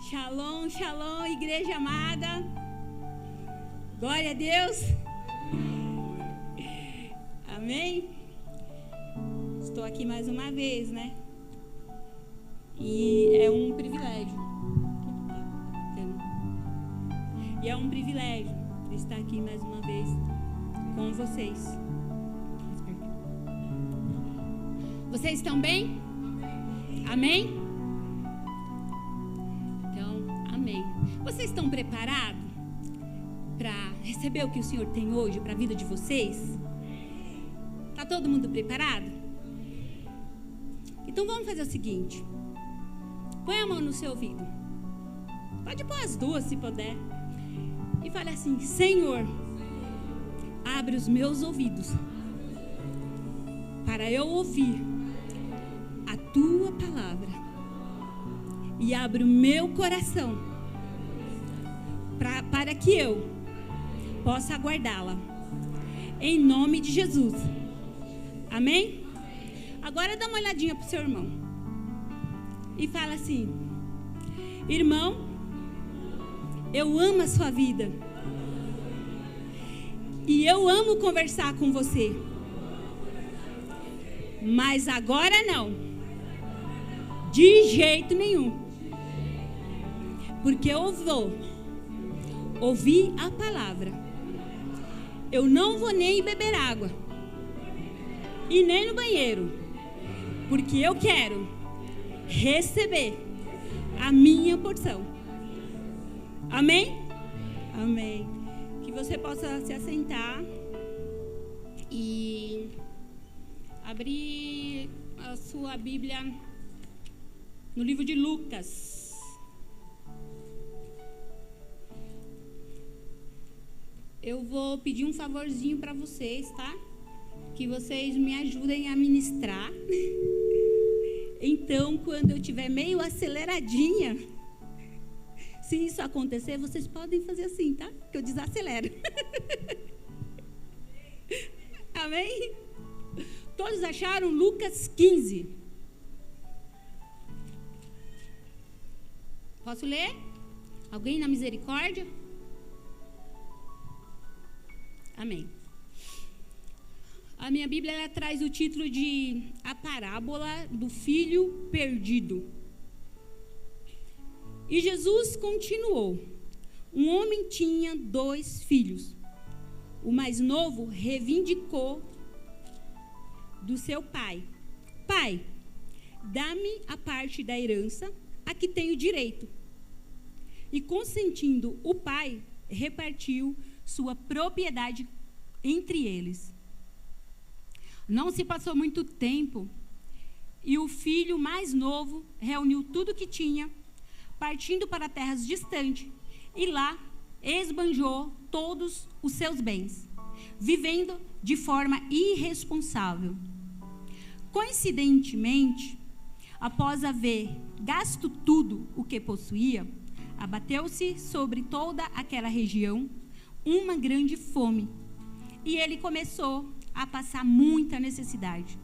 Shalom, shalom, igreja amada. Glória a Deus. Amém? Estou aqui mais uma vez, né? E é um privilégio. Estar aqui mais uma vez com vocês. Vocês estão bem? Amém? Então, amém. Vocês estão preparados para receber o que o Senhor tem hoje para a vida de vocês? Está todo mundo preparado? Então vamos fazer o seguinte. Põe a mão no seu ouvido. Pode pôr as duas se puder. E fale assim: Senhor, abre os meus ouvidos para eu ouvir a tua palavra. E abre o meu coração para que eu possa guardá-la. Em nome de Jesus. Amém? Agora dá uma olhadinha para o seu irmão. E fala assim: irmão, eu amo a sua vida. E eu amo conversar com você. Mas agora não. De jeito nenhum. Porque eu vou ouvir a palavra. Eu não vou nem beber água. E nem no banheiro. Porque eu quero receber a minha porção. Amém? Amém. Que você possa se assentar e abrir a sua Bíblia no livro de Lucas. Eu vou pedir um favorzinho para vocês, tá? Que vocês me ajudem a ministrar. Então, quando eu estiver meio aceleradinha, se isso acontecer, vocês podem fazer assim, tá? Que eu desacelero. Amém? Todos acharam Lucas 15? Posso ler? Alguém na misericórdia? Amém. A minha Bíblia ela traz o título de A Parábola do Filho Perdido. E Jesus continuou. Um homem tinha 2 filhos. O mais novo reivindicou do seu pai: Pai, dá-me a parte da herança a que tenho direito. E consentindo o pai, repartiu sua propriedade entre eles. Não se passou muito tempo e o filho mais novo reuniu tudo que tinha, partindo para terras distantes, e lá esbanjou todos os seus bens, vivendo de forma irresponsável. Coincidentemente, após haver gasto tudo o que possuía, abateu-se sobre toda aquela região uma grande fome, e ele começou a passar muita necessidade.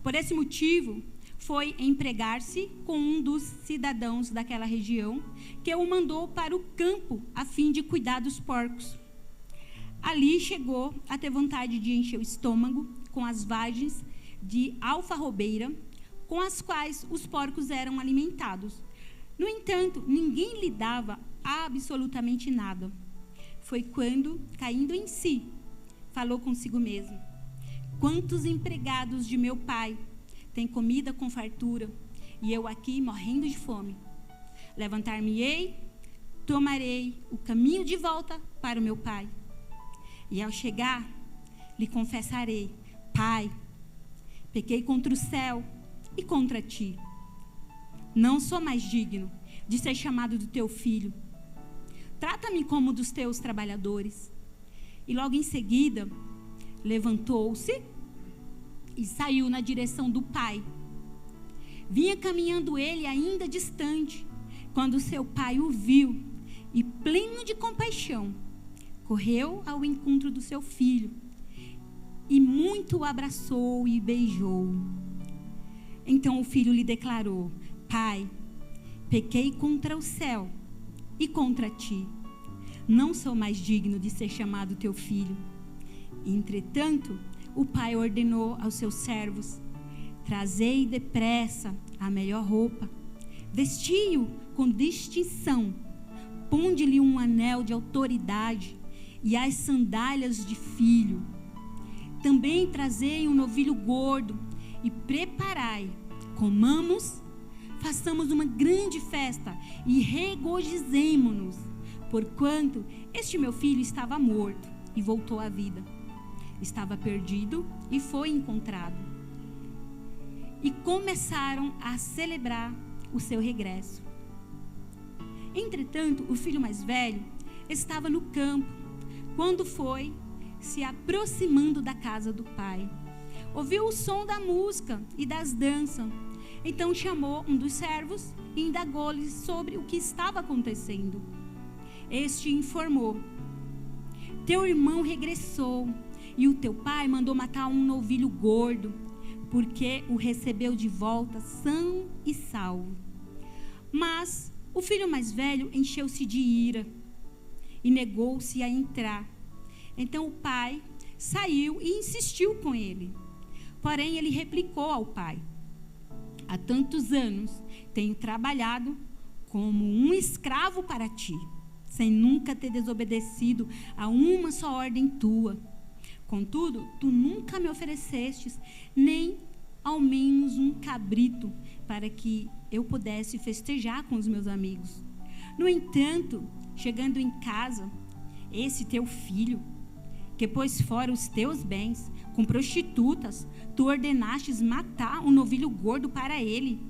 Por esse motivo, foi empregar-se com um dos cidadãos daquela região, que o mandou para o campo a fim de cuidar dos porcos. Ali chegou a ter vontade de encher o estômago com as vagens de alfarrobeira, com as quais os porcos eram alimentados. No entanto, ninguém lhe dava absolutamente nada. Foi quando, caindo em si, falou consigo mesmo: quantos empregados de meu pai tem comida com fartura, e eu aqui morrendo de fome. Levantar-me-ei, tomarei o caminho de volta para o meu pai. E ao chegar, lhe confessarei: Pai, pequei contra o céu e contra ti. Não sou mais digno de ser chamado do teu filho. Trata-me como dos teus trabalhadores. E logo em seguida, levantou-se e saiu na direção do pai. Vinha caminhando ele ainda distante, quando seu pai o viu e, pleno de compaixão, correu ao encontro do seu filho e muito o abraçou e beijou. Então o filho lhe declarou: Pai, pequei contra o céu e contra ti. Não sou mais digno de ser chamado teu filho. Entretanto, o pai ordenou aos seus servos: trazei depressa a melhor roupa, vesti-o com distinção, ponde-lhe um anel de autoridade e as sandálias de filho. Também trazei um novilho gordo e preparai, comamos, façamos uma grande festa e regozijemo-nos, porquanto este meu filho estava morto e voltou à vida. Estava perdido e foi encontrado. E começaram a celebrar o seu regresso. Entretanto, o filho mais velho estava no campo, quando foi se aproximando da casa do pai. Ouviu o som da música e das danças. Então chamou um dos servos e indagou-lhe sobre o que estava acontecendo. Este informou: teu irmão regressou e o teu pai mandou matar um novilho gordo, porque o recebeu de volta são e salvo. Mas o filho mais velho encheu-se de ira e negou-se a entrar. Então o pai saiu e insistiu com ele. Porém, ele replicou ao pai: há tantos anos tenho trabalhado como um escravo para ti, sem nunca ter desobedecido a uma só ordem tua. Contudo, tu nunca me oferecestes nem ao menos um cabrito para que eu pudesse festejar com os meus amigos. No entanto, chegando em casa, esse teu filho, que pôs fora os teus bens com prostitutas, tu ordenastes matar um novilho gordo para ele.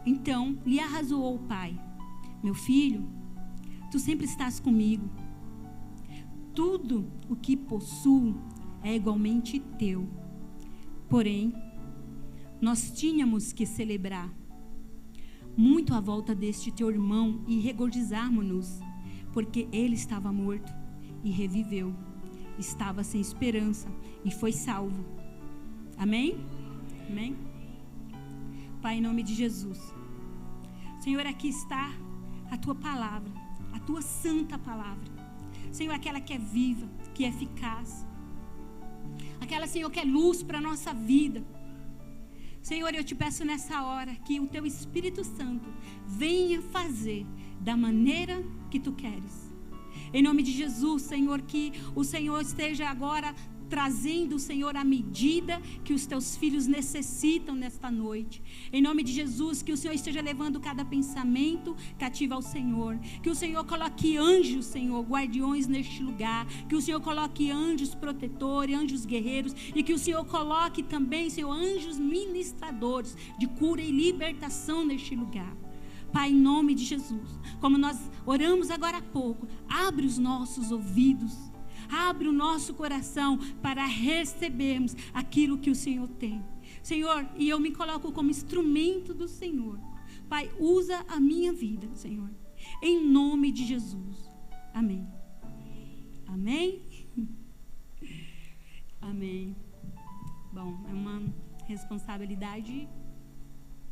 Então lhe arrazoou o pai: meu filho, tu sempre estás comigo. Tudo o que possuo é igualmente teu. Porém, nós tínhamos que celebrar muito a volta deste teu irmão e regozijarmos-nos, porque ele estava morto e reviveu, estava sem esperança e foi salvo. Amém? Amém? Pai, em nome de Jesus, Senhor, aqui está a tua palavra, a tua santa palavra. Senhor, aquela que é viva, que é eficaz. Aquela, Senhor, que é luz para a nossa vida. Senhor, eu te peço nessa hora que o teu Espírito Santo venha fazer da maneira que tu queres. Em nome de Jesus, Senhor, que o Senhor esteja agora trazendo, Senhor, a medida que os teus filhos necessitam nesta noite. Em nome de Jesus, que o Senhor esteja levando cada pensamento cativo ao Senhor. Que o Senhor coloque anjos, Senhor, guardiões neste lugar. Que o Senhor coloque anjos protetores, anjos guerreiros. E que o Senhor coloque também, Senhor, anjos ministradores de cura e libertação neste lugar. Pai, em nome de Jesus, como nós oramos agora há pouco, abre os nossos ouvidos, abre o nosso coração para recebermos aquilo que o Senhor tem. Senhor, e eu me coloco como instrumento do Senhor. Pai, usa a minha vida, Senhor, em nome de Jesus. Amém. Amém? Amém. Bom, é uma responsabilidade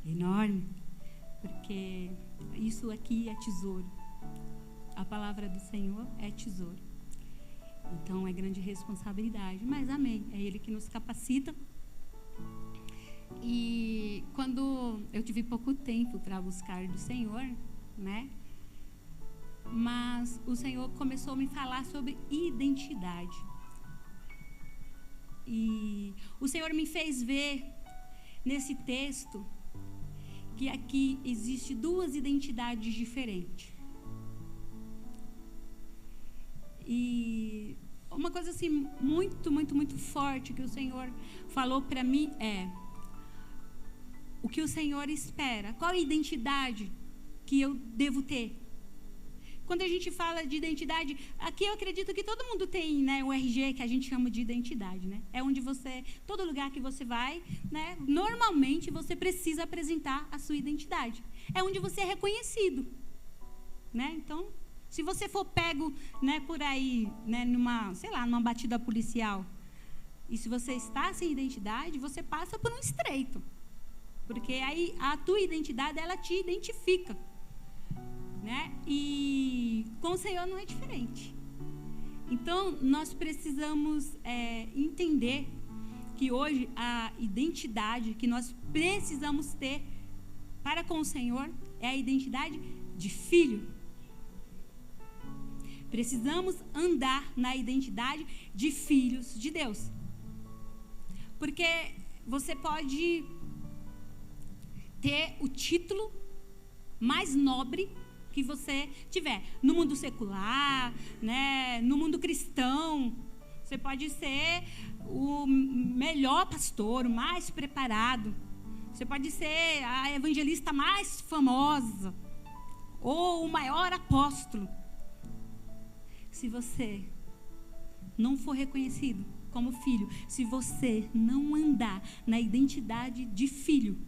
enorme, porque isso aqui é tesouro. A palavra do Senhor é tesouro. Então é grande responsabilidade, mas amém, é Ele que nos capacita. E quando eu tive pouco tempo para buscar do Senhor, né? Mas o Senhor começou a me falar sobre identidade. E o Senhor me fez ver nesse texto que aqui existe duas identidades diferentes. E uma coisa assim muito, muito, muito forte que o Senhor falou para mim é o que o Senhor espera. Qual a identidade que eu devo ter? Quando a gente fala de identidade, aqui eu acredito que todo mundo tem, né, o RG, que a gente chama de identidade, né? É onde você, todo lugar que você vai, né, normalmente você precisa apresentar a sua identidade. É onde você é reconhecido, né? Então, se você for pego, né, por aí, né, numa batida policial, e se você está sem identidade, você passa por um estreito, Porque aí a tua identidade, ela te identifica, né? E com o Senhor não é diferente. Então, nós precisamos entender que hoje a identidade que nós precisamos ter para com o Senhor é a identidade de filho. Precisamos andar na identidade de filhos de Deus. Porque você pode ter o título mais nobre que você tiver. No mundo secular, né? No mundo cristão, você pode ser o melhor pastor, o mais preparado. Você pode ser a evangelista mais famosa ou o maior apóstolo. Se você não for reconhecido como filho, se você não andar na identidade de filho,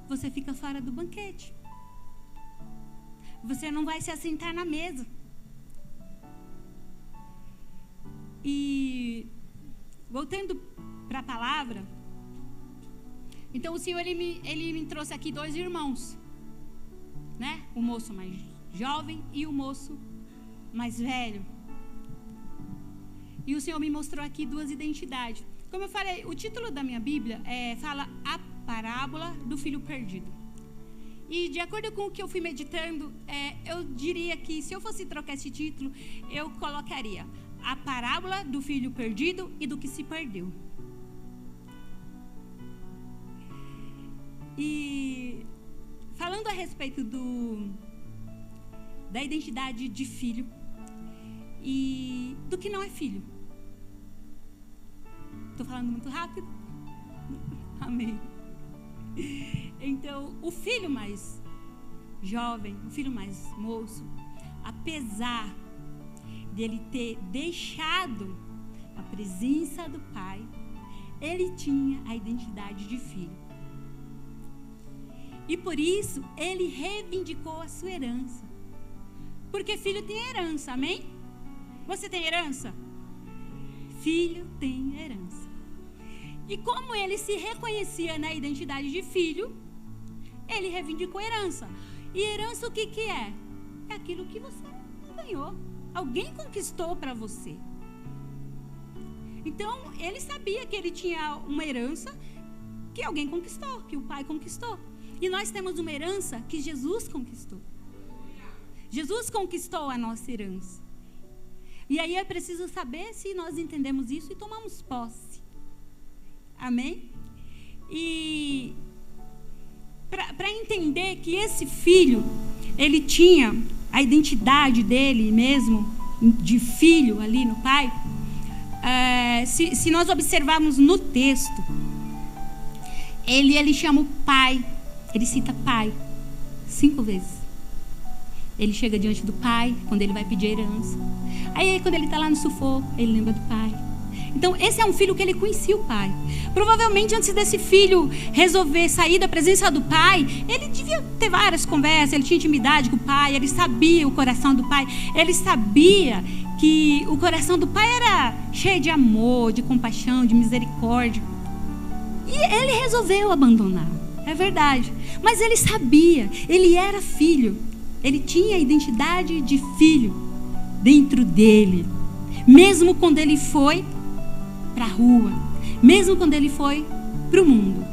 você fica fora do banquete. Você não vai se assentar na mesa. E voltando para a palavra, então o Senhor ele me trouxe aqui 2 irmãos, né? O moço mais jovem e o moço mais velho. E o Senhor me mostrou aqui 2 identidades. Como eu falei, o título da minha Bíblia fala a parábola do filho perdido. E de acordo com o que eu fui meditando, eu diria que se eu fosse trocar esse título, eu colocaria a parábola do filho perdido e do que se perdeu. E falando a respeito da identidade de filho e do que não é filho. Estou falando muito rápido? Amém. Então, o filho mais jovem, o filho mais moço, apesar dele ter deixado a presença do pai, ele tinha a identidade de filho. E por isso, ele reivindicou a sua herança. Porque filho tem herança, amém? Você tem herança? Filho tem herança. E como ele se reconhecia na identidade de filho, ele reivindicou herança. E herança o que é? É aquilo que você ganhou. Alguém conquistou para você. Então, ele sabia que ele tinha uma herança que alguém conquistou, que o pai conquistou. E nós temos uma herança que Jesus conquistou. Jesus conquistou a nossa herança. E aí é preciso saber se nós entendemos isso e tomamos posse. Amém? E para entender que esse filho, ele tinha a identidade dele mesmo, de filho ali no pai, se nós observarmos no texto, ele chama o pai, ele cita pai 5 vezes. Ele chega diante do pai quando ele vai pedir herança. Aí quando ele está lá no sufoco, ele lembra do pai. Então esse é um filho que ele conhecia o pai. Provavelmente antes desse filho resolver sair da presença do pai, ele devia ter várias conversas, ele tinha intimidade com o pai, ele sabia o coração do pai, ele sabia que o coração do pai era cheio de amor, de compaixão, de misericórdia. E ele resolveu abandonar, é verdade. Mas ele sabia, ele era filho, ele tinha a identidade de filho dentro dele. Mesmo quando ele foi para a rua, mesmo quando ele foi para o mundo.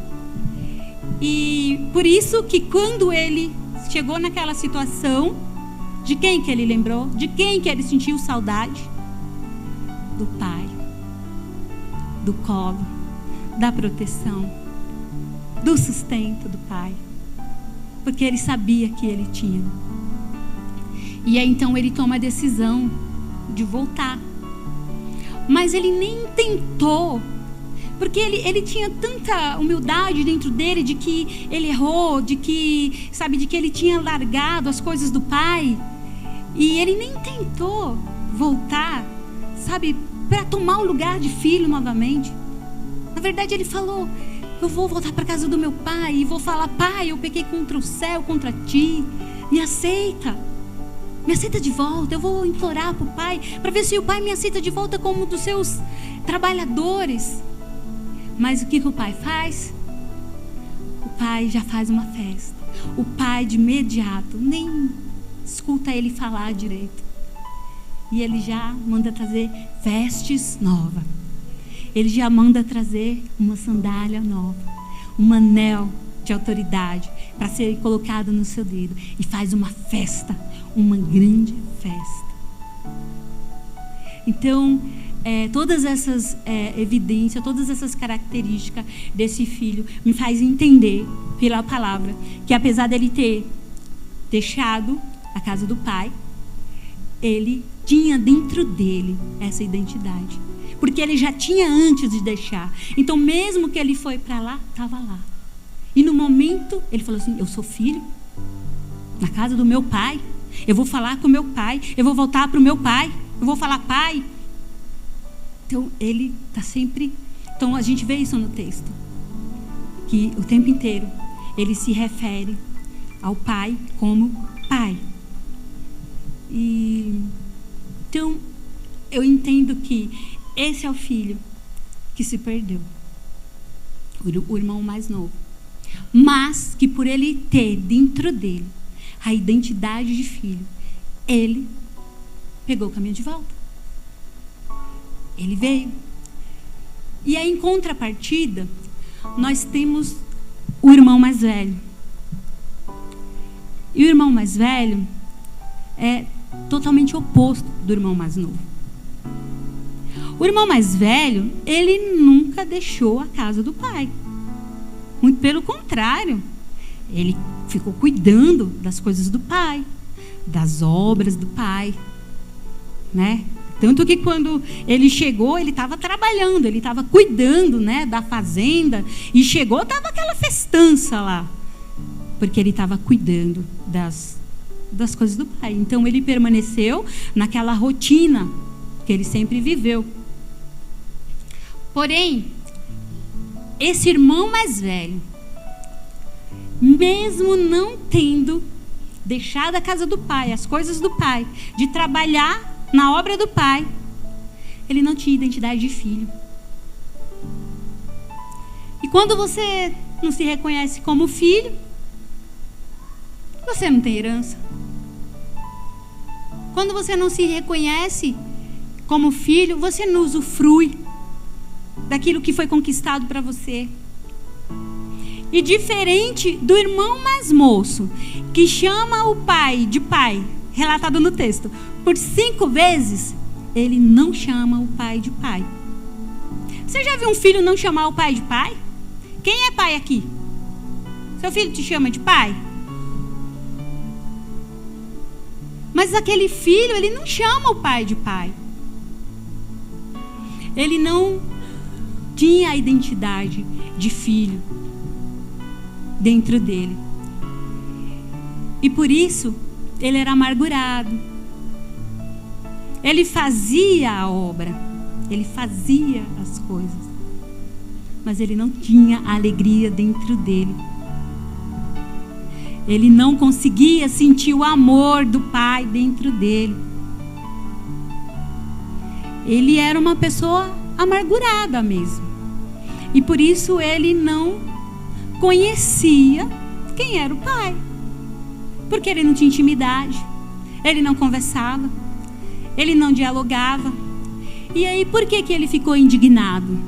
E por isso que quando ele chegou naquela situação, de quem que ele lembrou? De quem que ele sentiu saudade? Do pai, do colo, da proteção, do sustento do pai. Porque ele sabia que ele tinha. E aí então ele toma a decisão de voltar. Mas ele nem tentou, porque ele tinha tanta humildade dentro dele de que ele errou, de que ele tinha largado as coisas do pai. E ele nem tentou voltar, para tomar o lugar de filho novamente. Na verdade ele falou: eu vou voltar para casa do meu pai e vou falar: pai, eu pequei contra o céu, contra ti, me aceita de volta. Eu vou implorar para o pai, para ver se o pai me aceita de volta como um dos seus trabalhadores. Mas o que o pai faz? pai já faz uma festa. O pai de imediato nem escuta ele falar direito. E ele já manda trazer vestes novas. Ele já manda trazer uma sandália nova, um anel de autoridade para ser colocado no seu dedo. E faz uma festa, uma grande festa. Então, todas essas evidências, todas essas características desse filho me faz entender pela palavra que apesar dele ter deixado a casa do pai, ele tinha dentro dele essa identidade, porque ele já tinha antes de deixar. Então mesmo que ele foi para lá, estava lá. E no momento ele falou assim: eu sou filho na casa do meu pai, eu vou falar com o meu pai, eu vou voltar para o meu pai, eu vou falar pai. Então ele está sempre. Então a gente vê isso no texto, que o tempo inteiro ele se refere ao pai como pai. E então eu entendo que esse é o filho que se perdeu, o irmão mais novo, mas que por ele ter dentro dele a identidade de filho, ele pegou o caminho de volta. Ele veio. E aí, em contrapartida, nós temos o irmão mais velho. E o irmão mais velho é totalmente oposto do irmão mais novo. O irmão mais velho, ele nunca deixou a casa do pai. Muito pelo contrário. Ele ficou cuidando das coisas do pai, das obras do pai, né? Tanto que quando ele chegou, ele estava trabalhando, ele estava cuidando, né, da fazenda. E chegou, estava aquela festança lá, porque ele estava cuidando das coisas do pai. Então ele permaneceu naquela rotina que ele sempre viveu. Porém, esse irmão mais velho, mesmo não tendo deixado a casa do pai, as coisas do pai, de trabalhar na obra do pai, ele não tinha identidade de filho. E quando você não se reconhece como filho, você não tem herança. Quando você não se reconhece como filho, você não usufrui daquilo que foi conquistado para você. E diferente do irmão mais moço, que chama o pai de pai, relatado no texto, por 5 vezes, ele não chama o pai de pai. Você já viu um filho não chamar o pai de pai? Quem é pai aqui? Seu filho te chama de pai? Mas aquele filho, ele não chama o pai de pai. Ele não tinha a identidade de filho dentro dele. E por isso, ele era amargurado. Ele fazia a obra, ele fazia as coisas, mas ele não tinha alegria dentro dele. Ele não conseguia sentir o amor do pai dentro dele. Ele era uma pessoa amargurada mesmo. E por isso ele não conhecia quem era o pai. Porque ele não tinha intimidade, ele não conversava, ele não dialogava. E aí por que ele ficou indignado?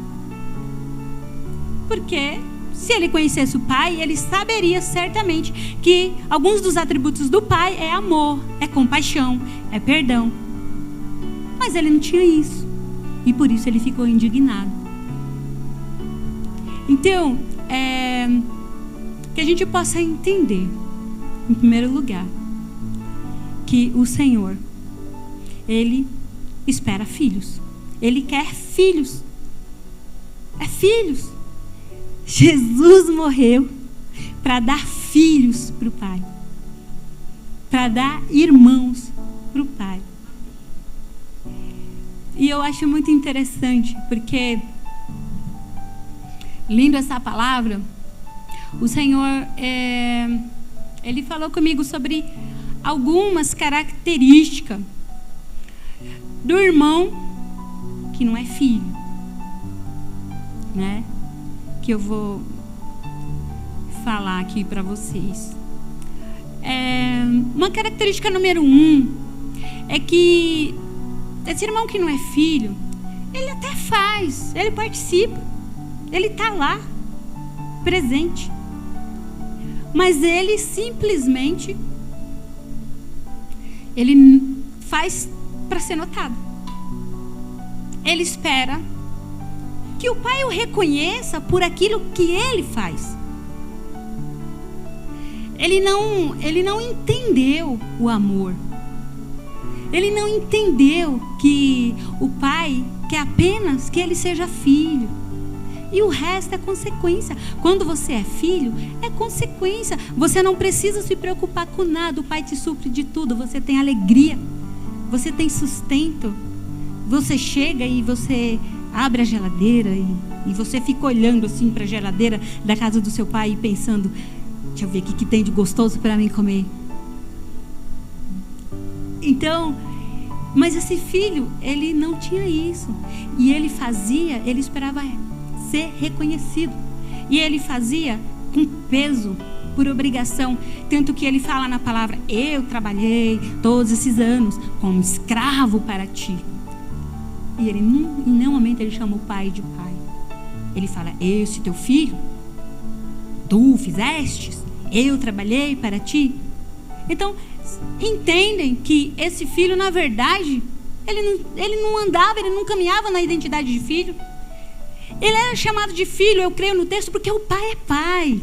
Porque se ele conhecesse o pai, ele saberia certamente que alguns dos atributos do pai é amor, é compaixão, é perdão. Mas ele não tinha isso. E por isso ele ficou indignado. Então, que a gente possa entender, em primeiro lugar, que o Senhor, Ele espera filhos. Ele quer filhos. É filhos. Jesus morreu para dar filhos para o Pai. Para dar irmãos para o Pai. E eu acho muito interessante, porque, lendo essa palavra, o Senhor, Ele falou comigo sobre algumas características do irmão que não é filho, né? Que eu vou falar aqui para vocês. Uma característica número 1 é que esse irmão que não é filho, ele até faz, ele participa, ele está lá, presente. Mas ele simplesmente, ele faz para ser notado. Ele espera que o pai o reconheça por aquilo que ele faz. Ele não entendeu o amor. Ele não entendeu que o pai quer apenas que ele seja filho. E o resto é consequência. Quando você é filho, é consequência. Você não precisa se preocupar com nada. O pai te supre de tudo. Você tem alegria. Você tem sustento. Você chega e você abre a geladeira e você fica olhando assim para a geladeira da casa do seu pai e pensando: deixa eu ver o que tem de gostoso para mim comer. Então, mas esse filho, ele não tinha isso. E ele esperava ser reconhecido. E ele fazia com peso, por obrigação. Tanto que ele fala na palavra: eu trabalhei todos esses anos como escravo para ti. E ele, em nenhum momento, ele chama o pai de pai. Ele fala: esse teu filho, tu fizestes, eu trabalhei para ti. Então, entendem que esse filho, na verdade, ele não andava, ele não caminhava na identidade de filho. Ele era chamado de filho, eu creio no texto, porque o pai é pai.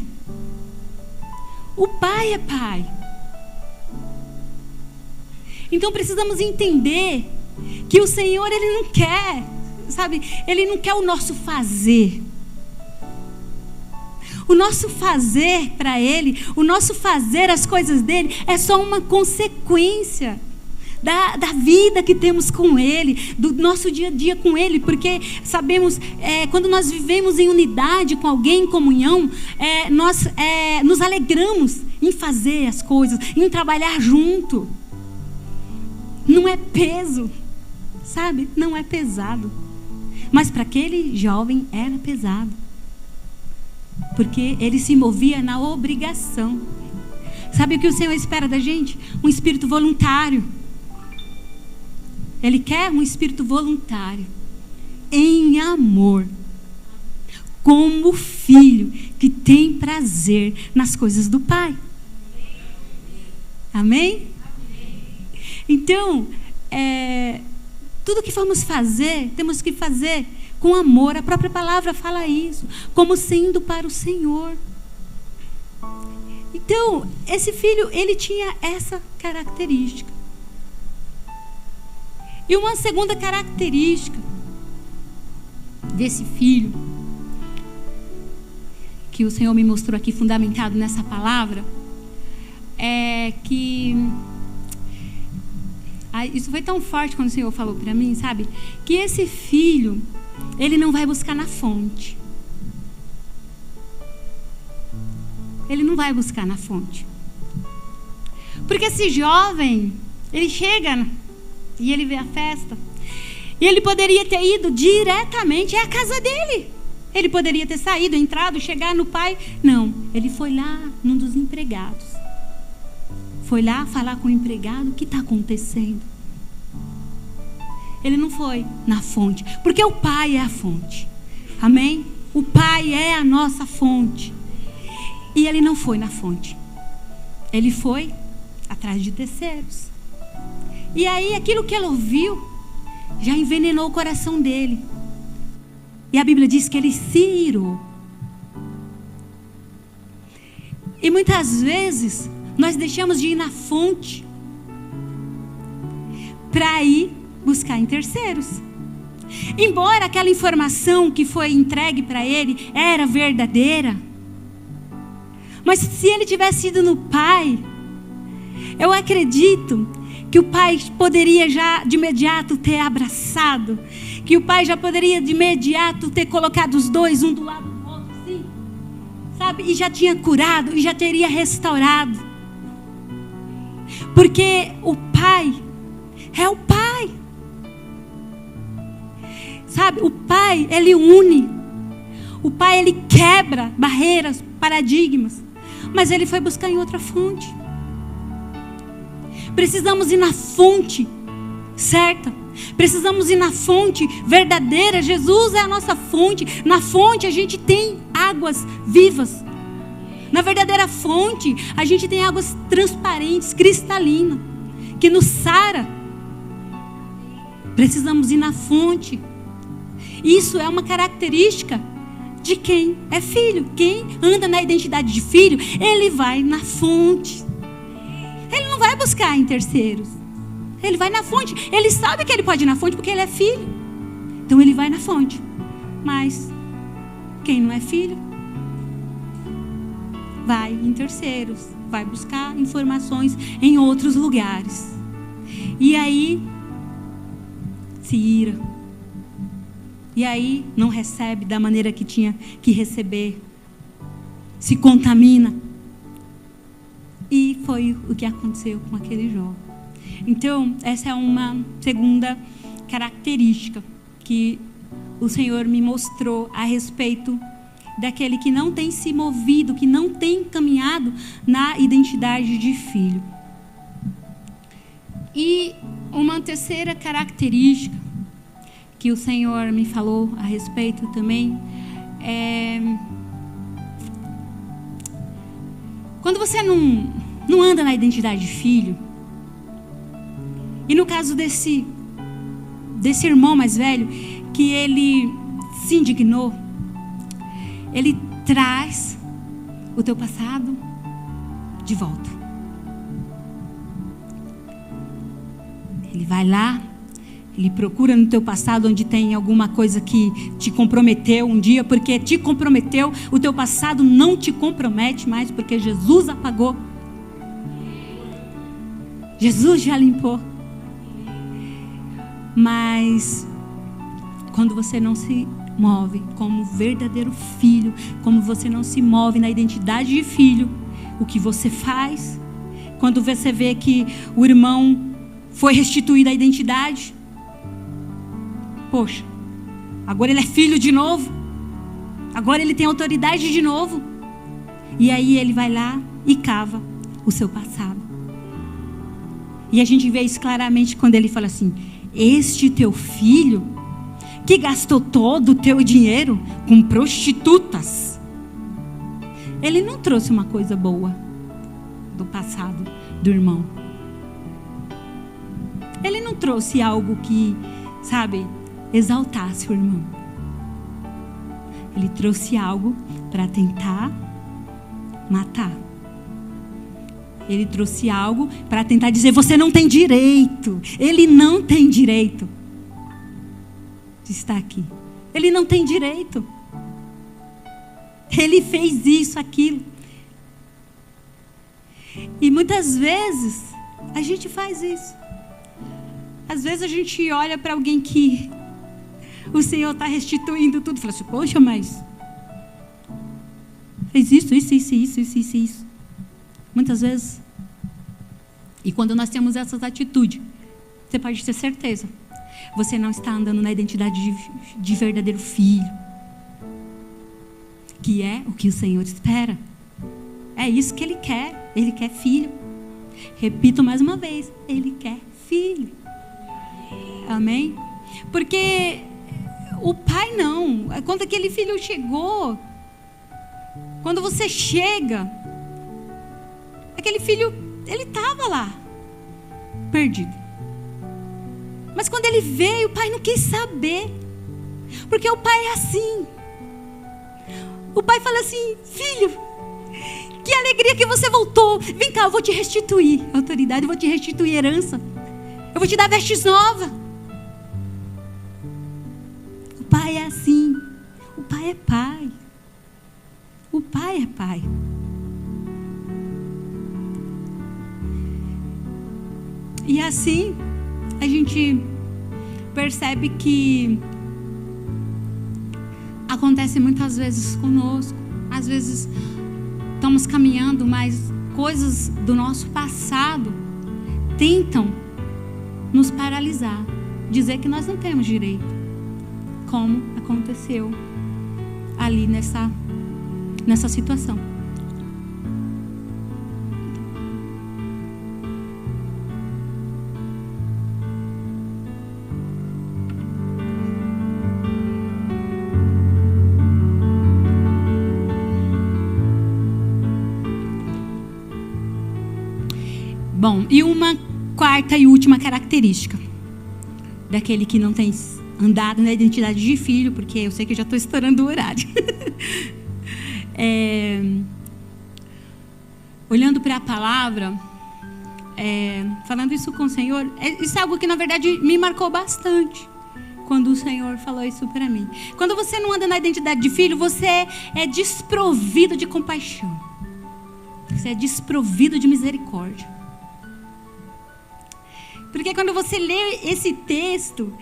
O pai é pai. Então precisamos entender que o Senhor, ele não quer, sabe? Ele não quer o nosso fazer. O nosso fazer para Ele, o nosso fazer as coisas dele, é só uma consequência da vida que temos com Ele, do nosso dia a dia com Ele, porque sabemos, quando nós vivemos em unidade com alguém, em comunhão, nós nos alegramos em fazer as coisas, em trabalhar junto. Não é peso, sabe? Não é pesado. Mas para aquele jovem era pesado, porque ele se movia na obrigação. Sabe o que o Senhor espera da gente? Um espírito voluntário. Ele quer um espírito voluntário, em amor, como filho que tem prazer nas coisas do Pai. Amém? Então, tudo que formos fazer, temos que fazer com amor. A própria palavra fala isso, como sendo para o Senhor. Então, esse filho, ele tinha essa característica. E uma segunda característica desse filho, que o Senhor me mostrou aqui fundamentado nessa palavra, é que... isso foi tão forte quando o Senhor falou para mim, sabe? Que esse filho, ele não vai buscar na fonte. Ele não vai buscar na fonte. Porque esse jovem, ele chega e ele vê a festa. E ele poderia ter ido diretamente à casa dele. Ele poderia ter saído, entrado, chegar no pai. Não, ele foi lá num dos empregados. Foi lá falar com o empregado: o que está acontecendo? Ele não foi na fonte, porque o pai é a fonte. Amém? O pai é a nossa fonte. E ele não foi na fonte. Ele foi atrás de terceiros. E aí aquilo que ele ouviu já envenenou o coração dele. E a Bíblia diz que ele se irou. E muitas vezes nós deixamos de ir na fonte para ir buscar em terceiros. Embora aquela informação que foi entregue para ele era verdadeira, mas se ele tivesse ido no pai, eu acredito que o pai poderia já de imediato ter abraçado, que o pai já poderia de imediato ter colocado os dois um do lado do outro, assim, sabe? E já tinha curado, e já teria restaurado. Porque o pai é o pai. Sabe, o pai, ele une. O pai, ele quebra barreiras, paradigmas. mas ele foi buscar em outra fonte. Precisamos ir na fonte certa. Precisamos ir na fonte verdadeira. Jesus é a nossa fonte. Na fonte a gente tem águas vivas. Na verdadeira fonte a gente tem águas transparentes, cristalinas, que nos sara. Precisamos ir na fonte. Isso é uma característica de quem é filho. Quem anda na identidade de filho, ele vai na fonte. Ele não vai buscar em terceiros. Ele vai na fonte. Ele sabe que ele pode ir na fonte porque ele é filho. Então ele vai na fonte. Mas quem não é filho, vai em terceiros. Vai buscar informações em outros lugares. E aí se ira. E aí não recebe da maneira que tinha que receber. Se contamina. E foi o que aconteceu com aquele jovem. Então, essa é uma segunda característica que o Senhor me mostrou a respeito daquele que não tem se movido, que não tem caminhado na identidade de filho. E uma terceira característica que o Senhor me falou a respeito também é... Quando você não anda na identidade de filho, e no caso desse irmão mais velho, que ele se indignou, ele traz o teu passado de volta. Ele vai lá, ele procura no teu passado onde tem alguma coisa que te comprometeu um dia, porque te comprometeu. O teu passado não te compromete mais, porque Jesus apagou. Jesus já limpou. Mas quando você não se move como verdadeiro filho, como você não se move na identidade de filho, o que você faz? Quando você vê que o irmão foi restituído à identidade, poxa, agora ele é filho de novo, agora ele tem autoridade de novo. E aí ele vai lá e cava o seu passado. E a gente vê isso claramente quando ele fala assim: este teu filho, que gastou todo o teu dinheiro com prostitutas. Ele não trouxe uma coisa boa do passado do irmão. Ele não trouxe algo que, sabe, exaltasse o irmão. Ele trouxe algo para tentar matar. Ele trouxe algo para tentar dizer: você não tem direito. Ele não tem direito de estar aqui. Ele não tem direito. Ele fez isso, aquilo. E muitas vezes a gente faz isso. Às vezes a gente olha para alguém que o Senhor está restituindo tudo e fala assim: poxa, mas fez isso. Muitas vezes. E quando nós temos essas atitudes, você pode ter certeza, você não está andando na identidade de verdadeiro filho, que é o que o Senhor espera. É isso que Ele quer. Ele quer filho. Repito mais uma vez: Ele quer filho. Amém? Porque o pai não. Quando aquele filho chegou, quando você chega, aquele filho, ele estava lá, perdido. Mas quando ele veio, o pai não quis saber. Porque o pai é assim. O pai fala assim: filho, que alegria que você voltou. Vem cá, eu vou te restituir autoridade, eu vou te restituir herança. Eu vou te dar vestes novas. O pai é assim. O pai é pai. O pai é pai. E assim, a gente percebe que acontece muitas vezes conosco. Às vezes estamos caminhando, mas coisas do nosso passado tentam nos paralisar, dizer que nós não temos direito, como aconteceu ali nessa situação. Bom, e uma quarta e última característica daquele que não tem andado na identidade de filho, porque eu sei que eu já estou estourando o horário. Olhando para a palavra, falando isso com o Senhor, isso é algo que na verdade me marcou bastante quando o Senhor falou isso para mim. Quando você não anda na identidade de filho, você é desprovido de compaixão. Você é desprovido de misericórdia. Porque quando você lê esse texto,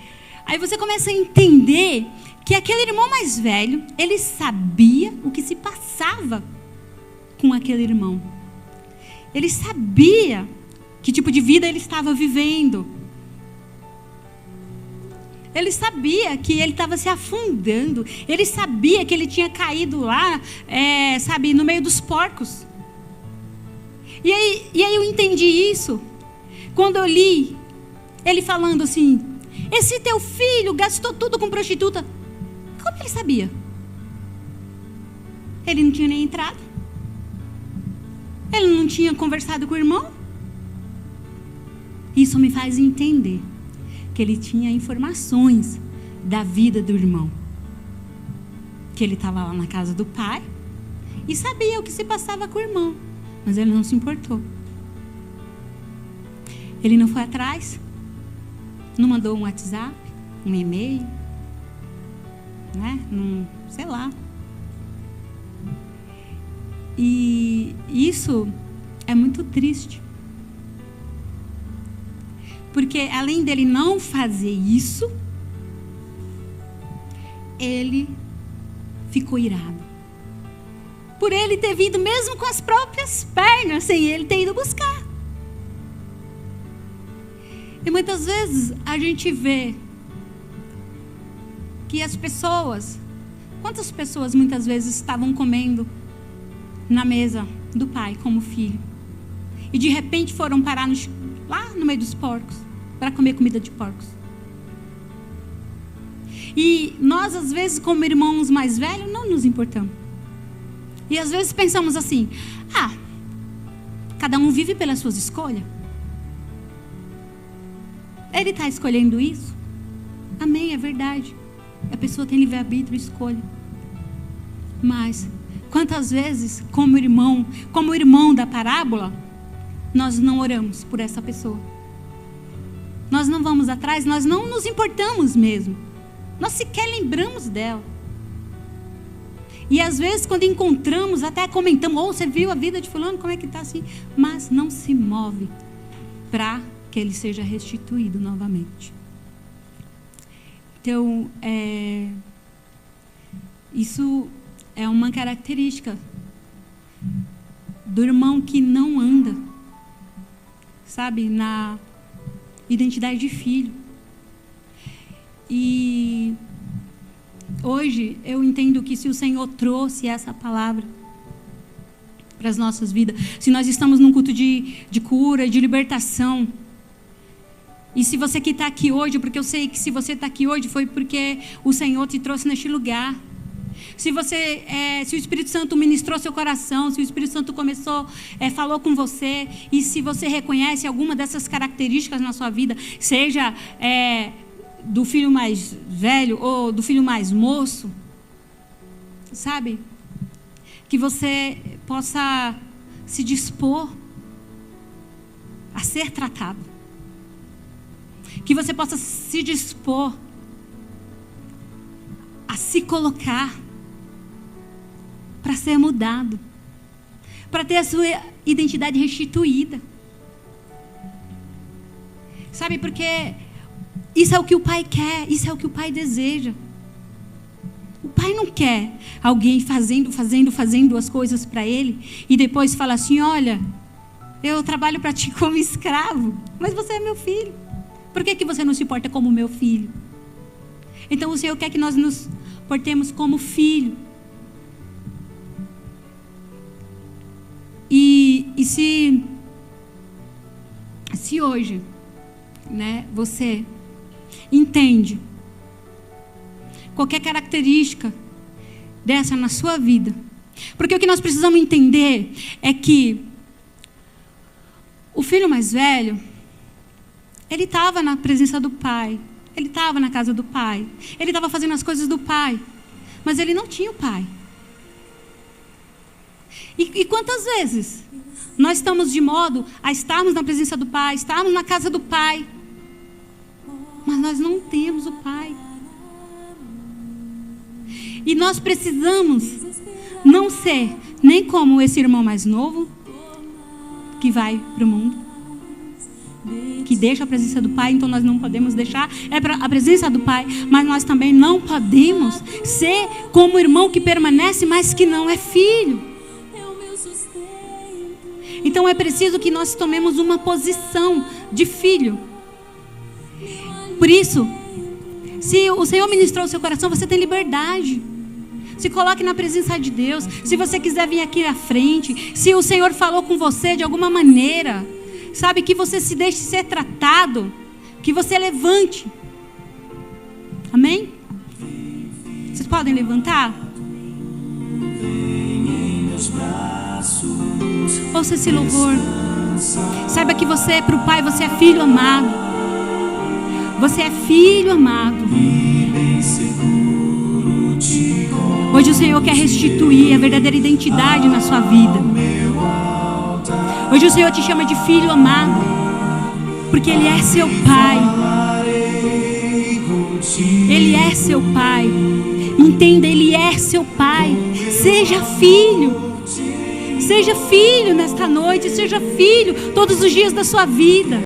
aí você começa a entender que aquele irmão mais velho, ele sabia o que se passava com aquele irmão. Ele sabia que tipo de vida ele estava vivendo. Ele sabia que ele estava se afundando. Ele sabia que ele tinha caído lá, no meio dos porcos. E aí eu entendi isso quando eu li ele falando assim: esse teu filho gastou tudo com prostituta. Como ele sabia? Ele não tinha nem entrado. Ele não tinha conversado com o irmão. Isso me faz entender que ele tinha informações da vida do irmão. Que ele estava lá na casa do pai e sabia o que se passava com o irmão. Mas ele não se importou. Ele não foi atrás. Não mandou um WhatsApp, um e-mail, né? Sei lá. E isso é muito triste. Porque além dele não fazer isso, ele ficou irado. Por ele ter vindo mesmo com as próprias pernas, sem ele ter ido buscar. E muitas vezes a gente vê que as pessoas, quantas pessoas muitas vezes estavam comendo na mesa do pai como filho, e de repente foram parar lá no meio dos porcos para comer comida de porcos. E nós às vezes, como irmãos mais velhos, não nos importamos. E às vezes pensamos assim: cada um vive pelas suas escolhas. Ele está escolhendo isso? Amém, é verdade. A pessoa tem livre-arbítrio e escolha. Mas quantas vezes, como irmão da parábola, nós não oramos por essa pessoa? Nós não vamos atrás, nós não nos importamos mesmo. Nós sequer lembramos dela. E às vezes, quando encontramos, até comentamos: você viu a vida de fulano, como é que está assim? Mas não se move para que ele seja restituído novamente. Então, isso é uma característica do irmão que não anda, na identidade de filho. E hoje eu entendo que se o Senhor trouxe essa palavra para as nossas vidas, se nós estamos num culto de cura, de libertação, e se você que está aqui hoje, porque eu sei que se você está aqui hoje foi porque o Senhor te trouxe neste lugar. Se o Espírito Santo ministrou seu coração, se o Espírito Santo falou com você, e se você reconhece alguma dessas características na sua vida, seja do filho mais velho ou do filho mais moço, que você possa se dispor a ser tratado. Que você possa se dispor a se colocar para ser mudado, para ter a sua identidade restituída. Porque isso é o que o Pai quer, isso é o que o Pai deseja. O Pai não quer alguém fazendo as coisas para Ele e depois fala assim: olha, eu trabalho para ti como escravo, mas você é meu filho. Por que você não se porta como meu filho? Então o Senhor quer que nós nos portemos como filho. E se hoje, você entende qualquer característica dessa na sua vida, porque o que nós precisamos entender é que O filho mais velho, ele estava na presença do pai. Ele estava na casa do pai. Ele estava fazendo as coisas do pai. Mas ele não tinha o pai. E quantas vezes nós estamos de modo a estarmos na presença do pai, estarmos na casa do pai, mas nós não temos o pai. E nós precisamos não ser nem como esse irmão mais novo, que vai para o mundo, que deixa a presença do pai, então nós não podemos deixar a presença do pai, mas nós também não podemos ser como o irmão que permanece, mas que não é filho. Então é preciso que nós tomemos uma posição de filho. Por isso, se o Senhor ministrou o seu coração, você tem liberdade. Se coloque na presença de Deus. Se você quiser vir aqui à frente, se o Senhor falou com você de alguma maneira, sabe, que você se deixe ser tratado, que você levante. Amém? Vocês podem levantar? Ouça esse louvor. Saiba que você, para o Pai, você é filho amado. Você é filho amado. Hoje o Senhor quer restituir a verdadeira identidade na sua vida. Hoje o Senhor te chama de filho amado, porque Ele é seu Pai. Ele é seu Pai. Entenda, Ele é seu Pai. Seja filho. Seja filho nesta noite. Seja filho todos os dias da sua vida.